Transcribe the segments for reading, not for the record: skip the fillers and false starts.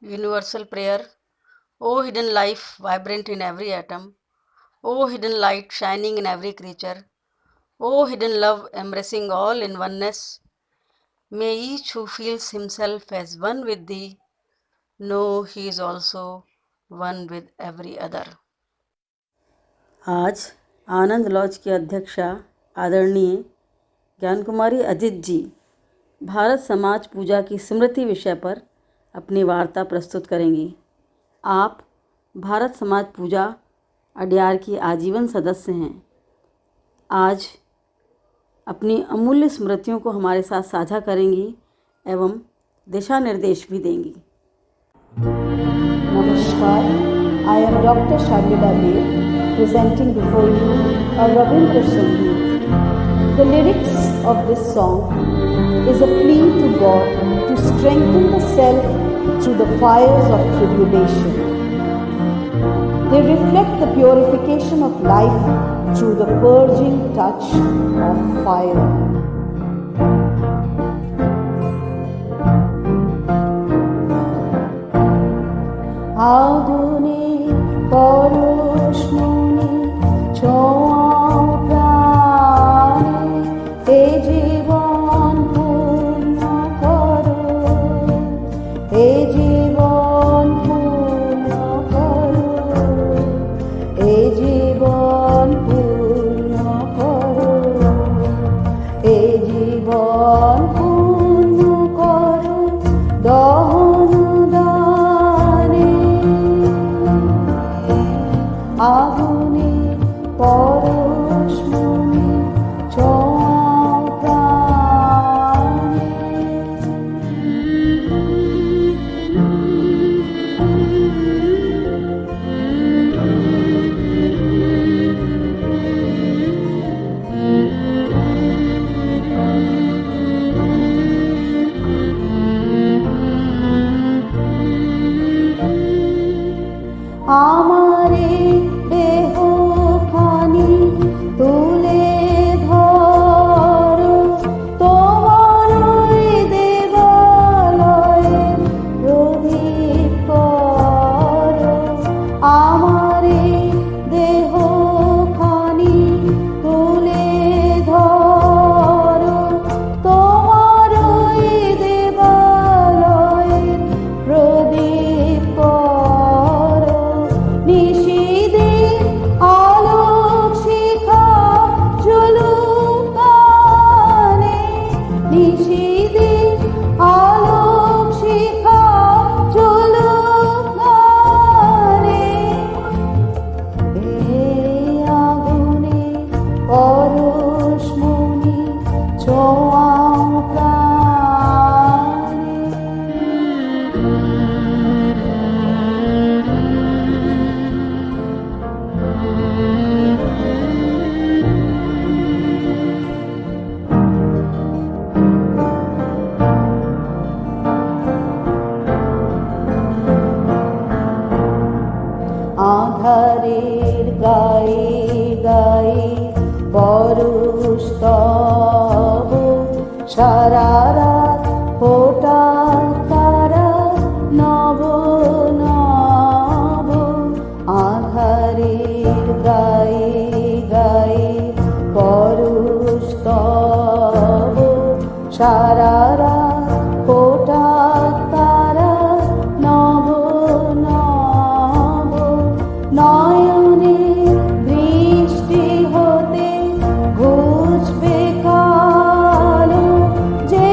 Universal prayer. O hidden life, vibrant in every atom. O hidden light, shining in every creature. O hidden love, embracing all in oneness. May each who feels himself as one with thee know he is also one with every other. आज आनंद laws की अध्यक्षा आदरणीय ज्ञान कुमारी अजित जी भारत समाज पूजा की स्मृति विषय पर अपनी वार्ता प्रस्तुत करेंगी। आप भारत समाज पूजा अड्यार की आजीवन सदस्य हैं। आज अपनी अमूल्य स्मृतियों को हमारे साथ साझा करेंगी एवं दिशा निर्देश भी देंगी। नमस्कार, I am Dr. Sharmila Dev presenting before you a Rabindra Sangeet. The lyrics of this song is a plea to God to strengthen the self through the fires of tribulation. They reflect the purification of life through the purging touch of fire. আধুনিক পরশমণি ছোঁয়াও প্রাণে, এ জীবন পূর্ণ করো, এ জীবন পূর্ণ করো, এ জীবন পূর্ণ করো, এ জীবন পূর্ণ করো দহন আগুনে পরশমণি ছোঁয়াও প্রাণে। আমারে দেহ খানি তুলে ধরো, তোমার ওই দেবালয়ে প্রদীপ করো। আমারে দেহ খানি তুলে ধরো, তোমার ওই দেবালয়ে প্রদীপ করো। নিশিদিন আলোক শিখা জ্বলুক গানে, নিশিদিন আলোক শিখা জ্বলুক গানে। এই আগুনে পরশমণি ছোঁয়াও প্রাণে। আধারের গায়ে গায়ে পরশ তব, সারা রাত ফোটা তারা নব নব। আধারের গায়ে গায়ে পরশ তব, সারা রাত ফোটা তারা নব নব। নয়নে বৃষ্টি হতে ঘুচবে কালো, যে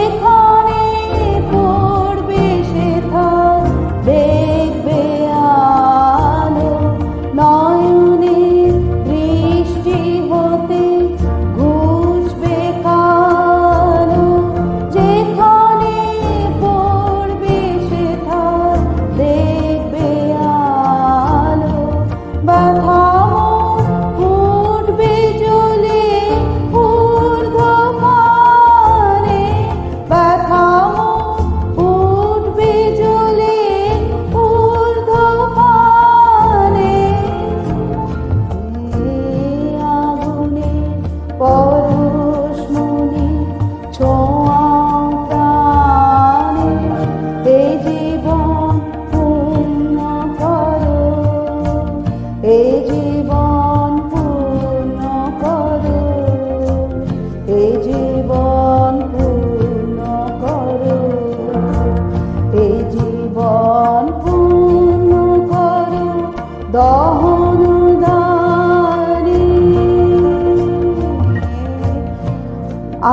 দহনদারি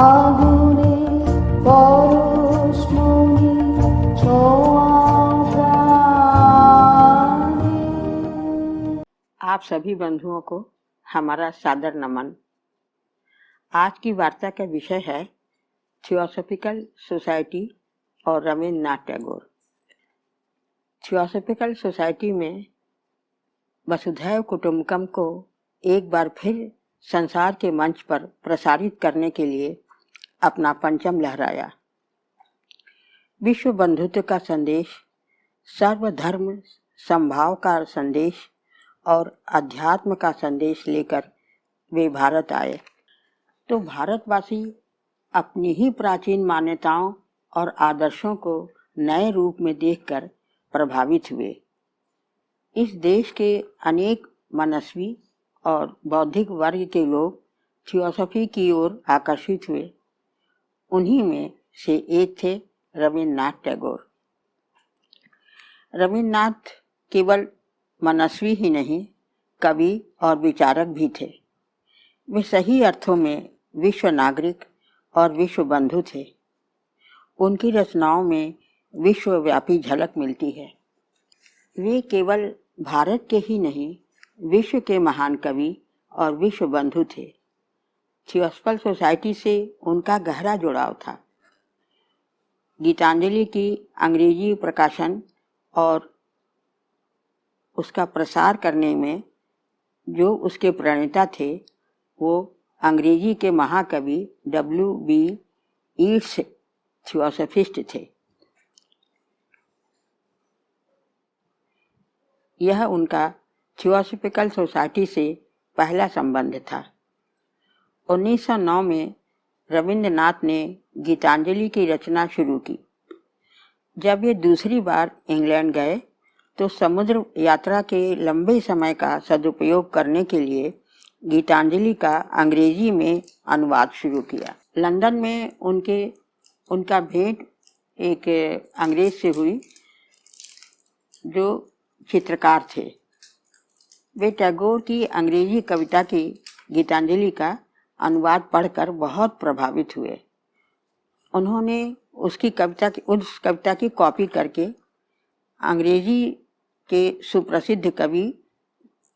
আগুনে পরশমণি ছোঁয়া প্রাণে। आप सभी बंधुओं को हमारा सादर नमन। आज की वार्ता का विषय है थियोसॉफिकल सोसाइटी और रविन्द्रनाथ टैगोर। थियोसॉफिकल सोसाइटी में वसुधैव कुटुंबकम को एक बार फिर संसार के मंच पर प्रसारित करने के लिए अपना परचम लहराया। विश्व बंधुत्व का संदेश, सर्वधर्म समभाव का संदेश और अध्यात्म का संदेश लेकर वे भारत आए तो भारतवासी अपनी ही प्राचीन मान्यताओं और आदर्शों को नए रूप में देखकर प्रभावित हुए। इस देश के अनेक मनस्वी और बौद्धिक वर्ग के लोग थियोसॉफी की ओर आकर्षित हुए। उन्हीं में से एक थे रविन्द्रनाथ टैगोर। रविन्द्रनाथ केवल मनस्वी ही नहीं, कवि और विचारक भी थे। वे सही अर्थों में विश्व नागरिक और विश्व बंधु थे। उनकी रचनाओं में विश्वव्यापी झलक मिलती है। वे केवल भारत के ही नहीं, विश्व के महान कवि और विश्व बंधु थे। थियोसॉफिकल सोसाइटी से उनका गहरा जुड़ाव था। गीतांजलि की अंग्रेजी प्रकाशन और उसका प्रसार करने में जो उसके प्रणेता थे वो अंग्रेजी के महाकवि W.B. ईट्स थियोसॉफिस्ट थे। यह उनका थियोसॉफिकल सोसाइटी से पहला संबंध था। 1909 में रविन्द्रनाथ ने गीतांजलि की रचना शुरू की। जब वे दूसरी बार इंग्लैंड गए तो समुद्र यात्रा के लंबे समय का सदुपयोग करने के लिए गीतांजलि का अंग्रेजी में अनुवाद शुरू किया। लंदन में उनका भेंट एक अंग्रेज से हुई जो चित्रकार थे। वे टैगोर की अंग्रेजी कविता की गीतांजलि का अनुवाद पढ़कर बहुत प्रभावित हुए। उन्होंने उस कविता की कॉपी करके अंग्रेजी के सुप्रसिद्ध कवि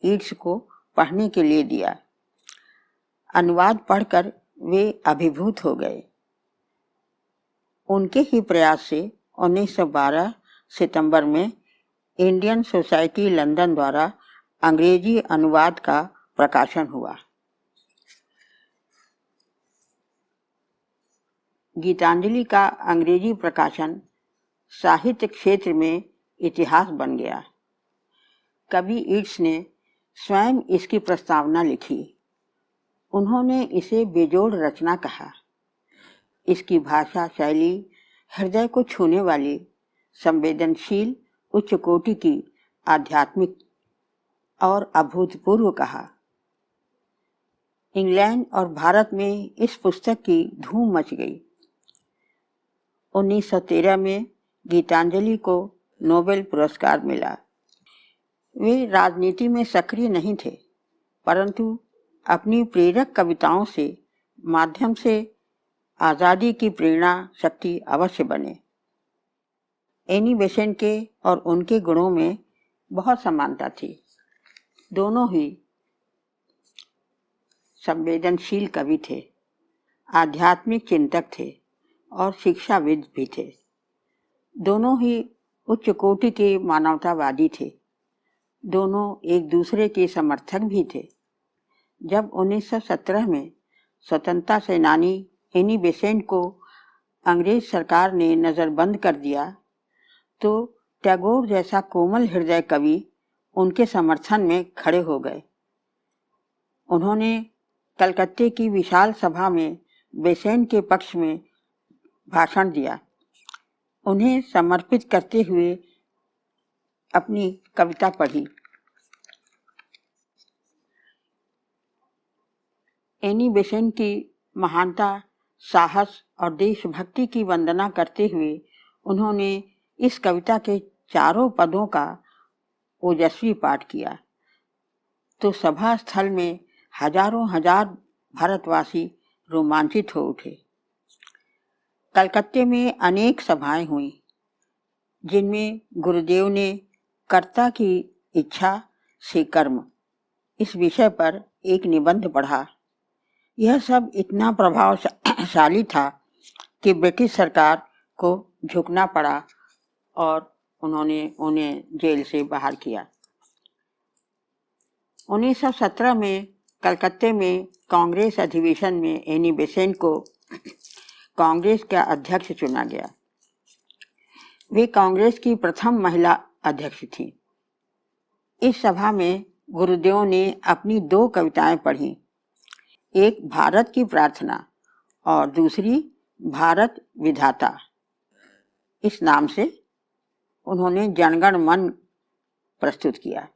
ईट्स को पढ़ने के लिए दिया। अनुवाद पढ़कर वे अभिभूत हो गए। उनके ही प्रयास से 1912 सितंबर में इंडियन सोसाइटी लंदन द्वारा अंग्रेजी अनुवाद का प्रकाशन हुआ। गीतांजलि का अंग्रेजी प्रकाशन साहित्य क्षेत्र में इतिहास बन गया। कवि ईट्स ने स्वयं इसकी प्रस्तावना लिखी। उन्होंने इसे बेजोड़ रचना कहा। इसकी भाषा शैली हृदय को छूने वाली, संवेदनशील, उच्च कोटि की, आध्यात्मिक और अभूतपूर्व कहा। इंग्लैंड और भारत में इस पुस्तक की धूम मच गई। 1913 में गीतांजलि को नोबेल पुरस्कार मिला। वे राजनीति में सक्रिय नहीं थे, परंतु अपनी प्रेरक कविताओं से माध्यम से आज़ादी की प्रेरणा शक्ति अवश्य बने। एनी बेसेंट के और उनके गुणों में बहुत समानता थी। दोनों ही संवेदनशील कवि थे, आध्यात्मिक चिंतक थे और शिक्षाविद भी थे। दोनों ही उच्च कोटि के मानवतावादी थे। दोनों एक दूसरे के समर्थक भी थे। जब 1917 में स्वतंत्रता सेनानी एनी बेसेंट को अंग्रेज सरकार ने नज़रबंद कर दिया तो टैगोर जैसा कोमल हृदय कवि उनके समर्थन में खड़े हो गए। उन्होंने कलकत्ते की विशाल सभा में बेसेंट के पक्ष में भाषण दिया। उन्हें समर्पित करते हुए अपनी कविता पढ़ी। एनी बेसेंट की महानता, साहस और देशभक्ति की वंदना करते हुए उन्होंने इस कविता के चारों पदों का ओजस्वी पाठ किया। तो सभा स्थल में हजारों हजार भारतवासी रोमांचित हो उठे। कलकत्ते में अनेक सभाएं हुई जिनमें गुरुदेव ने कर्ता की इच्छा से कर्म इस विषय पर एक निबंध पढ़ा। यह सब इतना प्रभावशाली था कि ब्रिटिश सरकार को झुकना पड़ा और उन्होंने उन्हें जेल से बाहर किया। 1917 में कलकत्ते में कांग्रेस अधिवेशन में एनी बेसेंट को कांग्रेस का अध्यक्ष चुना गया। वे कांग्रेस की प्रथम महिला अध्यक्ष थी। इस सभा में गुरुदेव ने अपनी 2 कविताएं पढ़ी, एक भारत की प्रार्थना और दूसरी भारत विधाता। इस नाम से उन्होंने जनगण मन प्रस्तुत किया।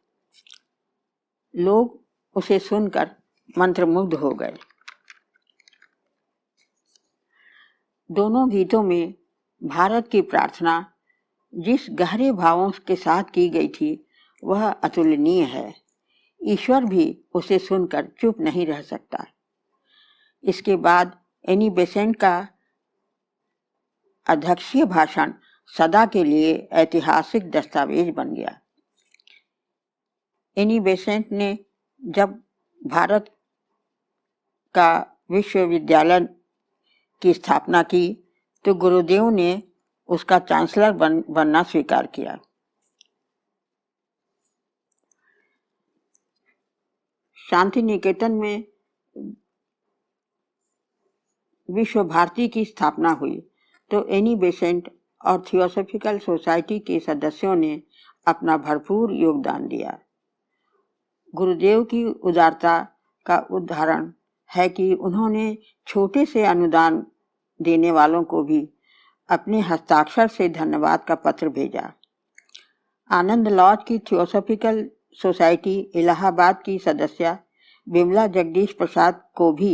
लोग उसे सुनकर मंत्रमुग्ध हो गए। दोनों गीतों में भारत की प्रार्थना जिस गहरे भावों के साथ की गई थी वह अतुलनीय है। ईश्वर भी उसे सुनकर चुप नहीं रह सकता। इसके बाद एनी बेसेंट का अध्यक्षीय भाषण सदा के लिए ऐतिहासिक दस्तावेज बन गया। एनी बेसेंट ने जब भारत का विश्वविद्यालय की स्थापना की तो गुरुदेव ने उसका चांसलर बनना स्वीकार किया। शांति निकेतन में विश्व भारती की स्थापना हुई तो एनी बेसेंट और थियोसॉफिकल सोसाइटी के सदस्यों ने अपना भरपूर योगदान दिया। गुरुदेव की उदारता का उदाहरण है कि उन्होंने छोटे से अनुदान देने वालों को भी अपने हस्ताक्षर से धन्यवाद का पत्र भेजा। आनंद लॉज की थियोसॉफिकल सोसाइटी इलाहाबाद की सदस्य बिमला जगदीश प्रसाद को भी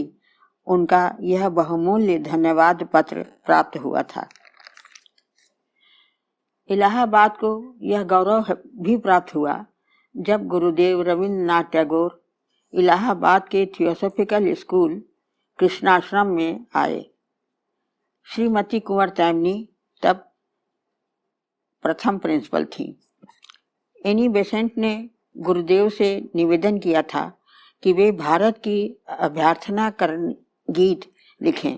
उनका यह बहुमूल्य धन्यवाद पत्र प्राप्त हुआ था। इलाहाबाद को यह गौरव भी प्राप्त हुआ जब गुरुदेव रविंद्रनाथ टैगोर इलाहाबाद के थियोसॉफिकल स्कूल कृष्णाश्रम में आए। श्रीमती कुंवर तैमनी तब प्रथम प्रिंसिपल थी। एनी बेसेंट ने गुरुदेव से निवेदन किया था कि वे भारत की अभ्यर्थना कर गीत लिखें।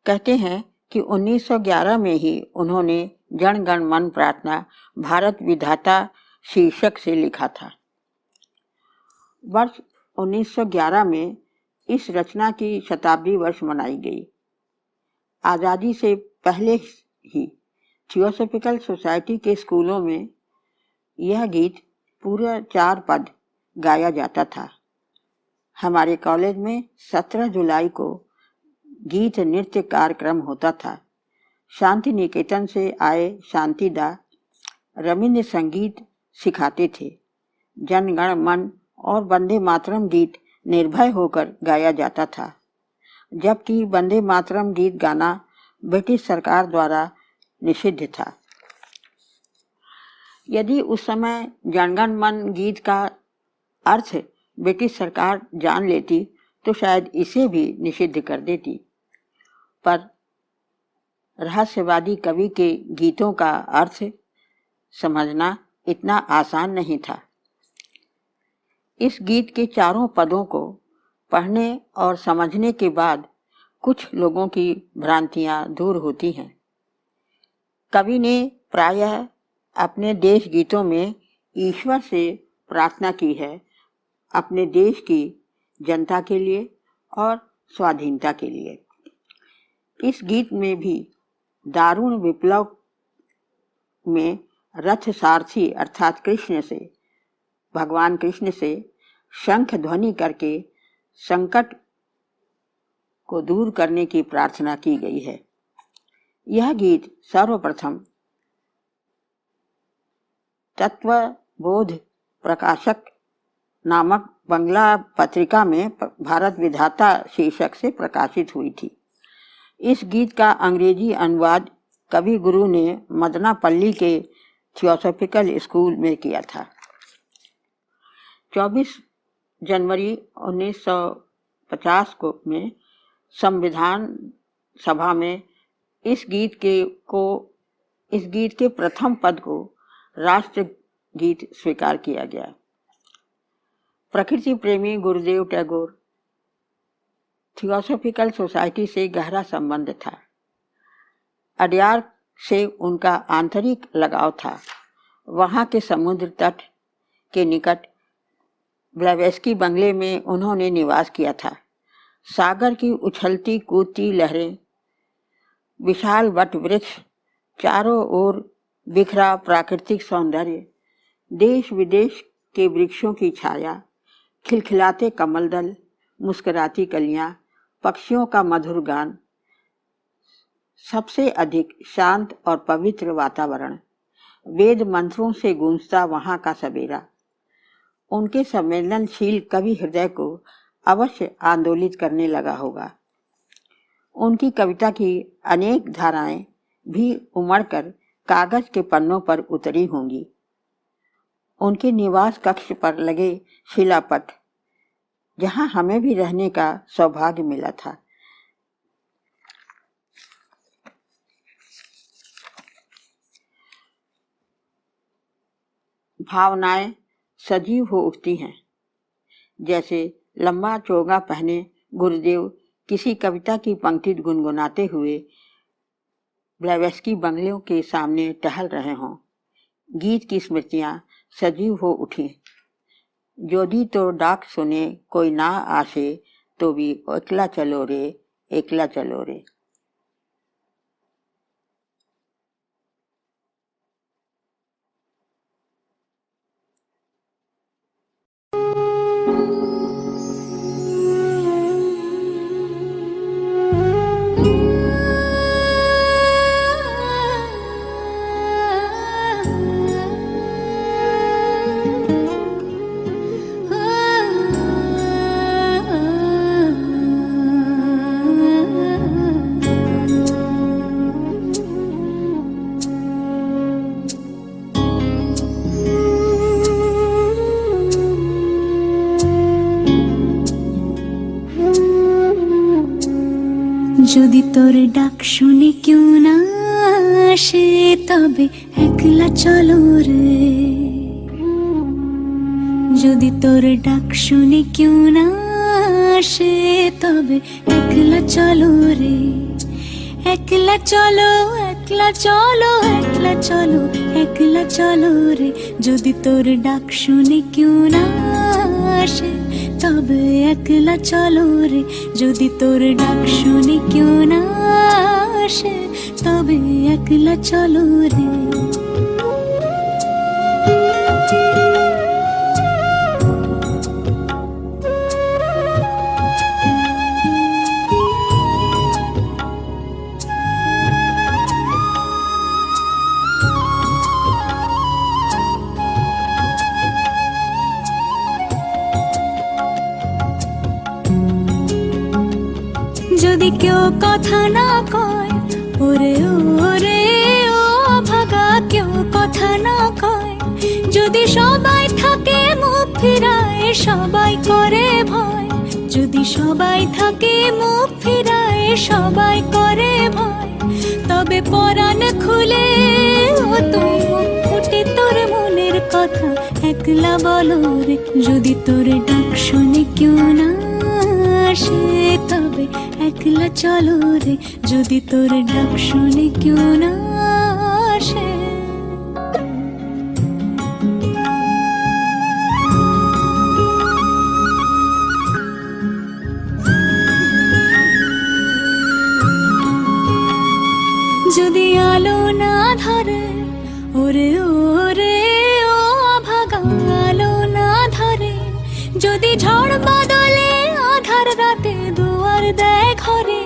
कहते हैं कि 1911 में ही उन्होंने जन गण मन प्रार्थना भारत विधाता शीर्षक से लिखा था। वर्ष 1911 में इस रचना की शताब्दी वर्ष मनाई गई। आज़ादी से पहले ही थियोसॉफिकल सोसाइटी के स्कूलों में यह गीत पूरा 4 पद गाया जाता था। हमारे कॉलेज में 17 जुलाई को गीत नृत्य कार्यक्रम होता था। शांति निकेतन से आए शांतिदा रविंद्र संगीत सिखाते थे। जनगण मन और वंदे मातरम गीत निर्भय होकर गाया जाता था, जबकि वंदे मातरम गीत गाना ब्रिटिश सरकार द्वारा निषिद्ध था। यदि उस समय जनगण मन गीत का अर्थ ब्रिटिश सरकार जान लेती तो शायद इसे भी निषिद्ध कर देती, पर रहस्यवादी कवि के गीतों का अर्थ समझना इतना आसान नहीं था। इस गीत के 4 पदों को पढ़ने और समझने के बाद कुछ लोगों की भ्रांतियां दूर होती हैं। कवि ने प्रायः अपने देश गीतों में ईश्वर से प्रार्थना की है, अपने देश की जनता के लिए और स्वाधीनता के लिए। इस गीत में भी दारुण विप्लव में रथ सारथी अर्थात कृष्ण से, भगवान कृष्ण से शंख ध्वनि करके संकट को दूर करने की प्रार्थना की गई है। यह गीत सर्वप्रथम तत्वबोध प्रकाशक नामक बंगला पत्रिका में भारत विधाता शीर्षक से प्रकाशित हुई थी। इस गीत का अंग्रेजी अनुवाद कवि गुरु ने मदनापल्ली के थियोसॉफिकल स्कूल में किया था। 24 जनवरी 1950 को में संविधान सभा में इस गीत के प्रथम पद को राष्ट्र गीत स्वीकार किया गया। प्रकृति प्रेमी गुरुदेव टैगोर थियोसॉफिकल सोसाइटी से गहरा संबंध था। अडयार से उनका आंतरिक लगाव था। वहां के समुद्र तट के निकट ब्लेवेस्की बंगले में उन्होंने निवास किया था। सागर की उछलती कूदती लहरें, विशाल वट वृक्ष, चारों ओर बिखरा प्राकृतिक सौंदर्य, देश विदेश के वृक्षों की छाया, खिलखिलाते कमलदल, मुस्कुराती कलियां, पक्षियों का मधुर गान, सबसे अधिक शांत और पवित्र वातावरण, वेद मंत्रों से गूंजता वहां का सवेरा, उनके संवेदनशील कवि हृदय को अवश्य आंदोलित करने लगा होगा। उनकी कविता की अनेक धाराएं भी उमड़कर कागज के पन्नों पर उतरी होंगी। उनके निवास कक्ष पर लगे शिलापट, जहां हमें भी रहने का सौभाग्य मिला था, भावनाएं सजीव हो उठती हैं। जैसे लंबा चोगा पहने गुरुदेव किसी कविता की पंक्ति गुनगुनाते हुए ब्लेवेस्की बंगलों के सामने टहल रहे हों। गीत की स्मृतियां सजीव हो उठी। जोदी तो डाक सुने कोई ना आसे, तो भी एकला चलो रे, एकला चलो रे। যদি তোর ডাক শুনে কেউ না আসে, তবে একলা চলো রে। যদি তোর ডাক শুনে কেউ না আসে, তবে একলা চলো রে। একলা চলো, একলা চলো, একলা চলো, একলা চলো রে। যদি তোর ডাক শুনে কেউ না আসে, তবে একলা চলো রে। যদি তোর ডাক শুনে কেউ না আসে, তবে একলা চলো রে। যদি কেউ কথা না কয়, ওরে ওরে ও ভাগা, কেউ কথা না কয়। যদি সবাই থাকে মুখ ফিরায়, সবাই করে ভয়। যদি সবাই থাকে মুখ ফিরায়, সবাই করে ভয়। তবে পরাণ খুলে ও তুই মুখ ফুটে তোর মনের কথা একলা বলো রে। যদি তোর ডাক শুনে কেউ না আসে, তবে একলা চলো রে। যদি তোর ডাক শুনে কেউ না আসে। যদি আলো না ধরে, ওরে ওরে ও ভাগা, আলো না ধরে। যদি ঝড় বাদলে আধার রাতে দুয়ার দেয় ঘরে।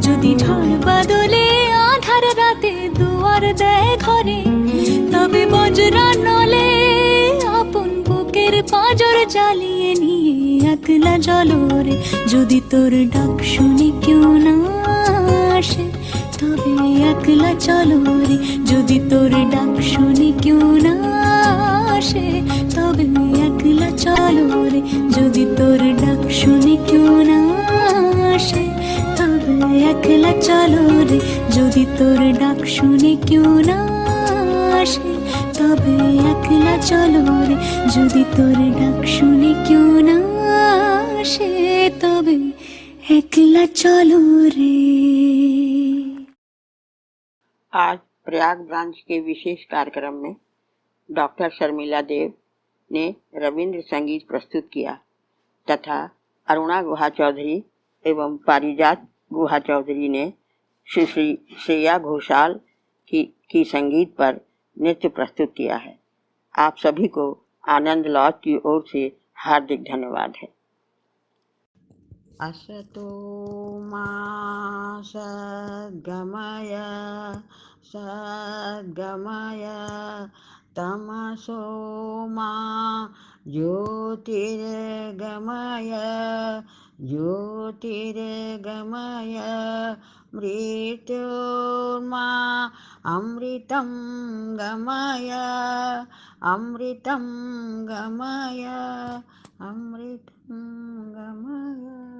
যদি ঝড় বাদলে আধার রাতে দুয়ার দেয় ঘরে। তবে বজ্রা নলে আপন বুকের পাঁজর জ্বালিয়ে নিয়ে একলা চলো রে। যদি তোর ডাক শুনে কেউ না আসে, তবে একলা চলো রে। যদি তোর ডাক শুনে কেউ না আসে, তবে একলা চলো। যদি তোর ডাক শুনে কেউ না আসে তবে একলা চলো রে, যদি তোর ডাক শুনে কেউ না আসে তবে একলা चलो रे। आज प्रयाग ब्रांच के विशेष कार्यक्रम में डॉक्टर शर्मिला देव ने रविंद्र संगीत प्रस्तुत किया तथा अरुणा गुहा चौधरी एवं पारिजात गुहा चौधरी ने श्री श्रेया घोषाल की संगीत पर नृत्य प्रस्तुत किया है। आप सभी को आनंद लॉज की ओर से हार्दिक धन्यवाद है। असतो मा सद्गमय सद्गमय तमसो मा ज्योतिर्गमय ज्योतिर्गमय मृत्योर्मा अमृतं गमय अमृतं गमय अमृतं गमय।